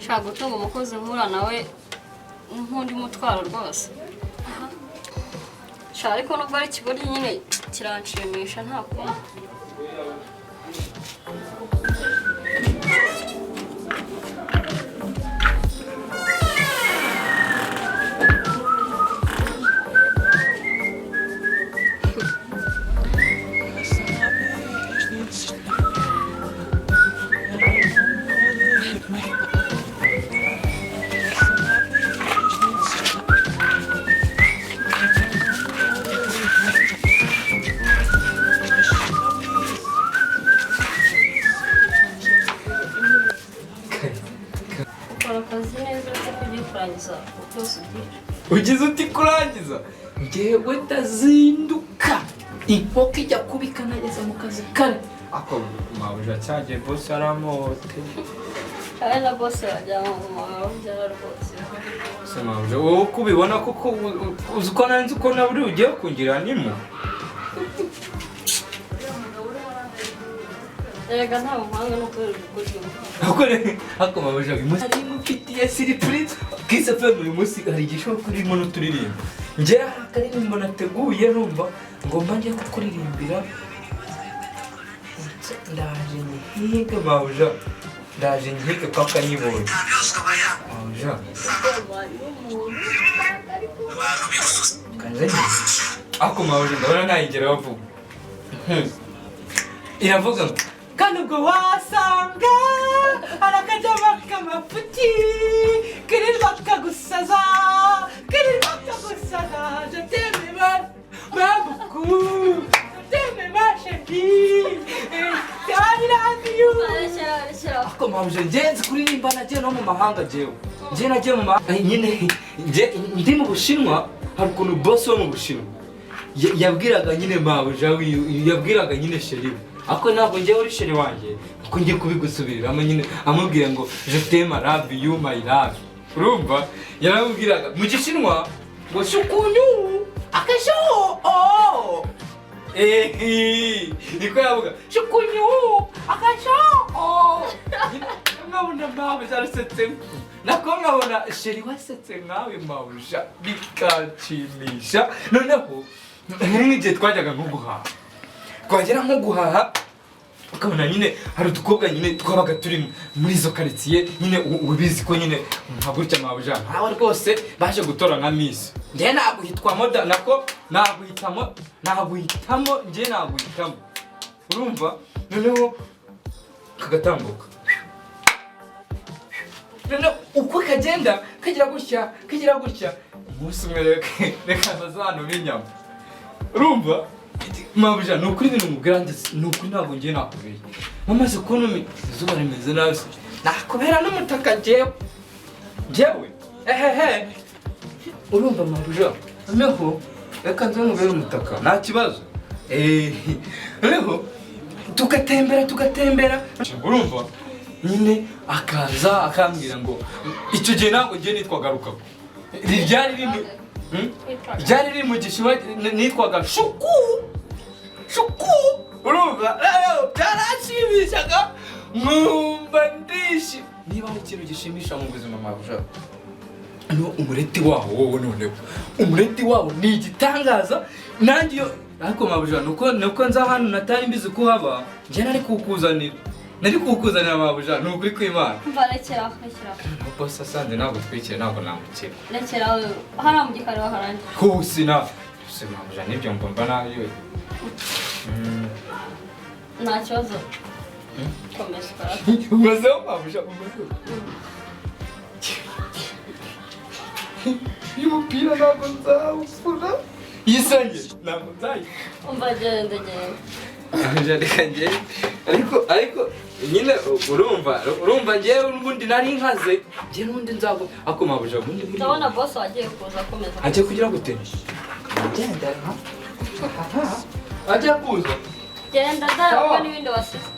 shaka gutunga umukozi nkura nawe nk'undi mutwaro rwose shaka ariko nubwo ari ikigori nyine kiranshimisha nta kundi ugize uti kurangiza ngewe ndazinduka inkoko ijya kubika nageze mu kazi kare ako mabuja cyagiye boss aramote cyane na boss yajyamo mu mabuja rwose se mabuja wowe kubibona kuko uzi ko nanzi uko naburi ugiye kungira nimo erega nta muhanga no kubera ako mabuja ari mufitiye surprise kisa fe uyu munsi hari igisho kurimo no turirimba nje akaririmbo nateguye numva ngomba ngiye kukuririmbira ndaje nyiga mabuja ndaje nyiga paka nyibonye mabuja kanze ako mabuja ndabona nayigera bavuga iravuga kandi ubwo wasanga arakajama kamafuti kirirwa kagusaza je t'aime ma beaucoup je t'aime ma chérie I love you ako mabuja ngenzi kuririmba nagiye no mu mahanga jewe ngiye nagiye mu mahanga nyine ndi mu Bushinwa hari ukuntu boss wo mu Bushinwa yabwiraga nyine mabuja yabwiraga nyine chérie ako ntabwo ngiye uri chérie wanjye ko ngiye kubigusubiriramo nyine amubwira ngo je t'aime love you my love urumva yaramubwiraga mu Gishinwa ngo shukunyu akasho oh niko yavuga shukunyu akasho oh nkabona mawe zarasetse nako nkabona chérie wasetse nkawe mabuja bikanshimisha noneho nk'igihe twajyaga nko guhaha twagera nko guhaha ukabona nyine hari udukobwa nyine twabaga turi muri izo karitsiye nyine ubizi ko nyine nka gutya mabuja nkawe rwose baje gutora nka miss njye naguhitwa moda nako naguhitamo njye naguhitamo urumva noneho kagatambuka noneho uko kagenda kagira gutya umunsi umwe reka bazana b'inyama urumva mabuja nukuri ibintu mubwira nukuri ntabwo ngiye nakubeye mamaze kubona izuba rimeze nabi nakubera n'umutaka njyewe urumva mabuja noneho reka nze nkubere umutaka nta kibazo noneho tugatembera urumva nyine akaza akambwira ngo icyo gihe ntabwo ngiye nitwaga Rukaku ryari riri mu Gishinwa nitwaga shuku urumva byarashimishaga nkumva ndishi niba hari ikintu gishimisha mu buzima mabuja no umureti wawo wowe noneho umureti wawo ni igitangaza nanjye ariko mabuja nuko nza hano natari mbizi ko haba njye nari kukuzanira mabuja nukuri kw'Imana mva rekera boss asanze ntabwo twikire ntabwo namukira rekera hara mu gikari waharangiye kusina mabuja nibyo mbomba nayo nta kibazo komeza umazeho mabuja y'umupira ntabwo nzawufura yisange ntabwo nzayi umva genda reka njyewe ariko nyine urumva njyewe n'ubundi nari nkaze njyewe n'ubundi nzago ako mabuja ubundi ndabona boss wagiye kuza akomeza agiye kugira gute agenda ajya kuza genda dara n'ibindi wasize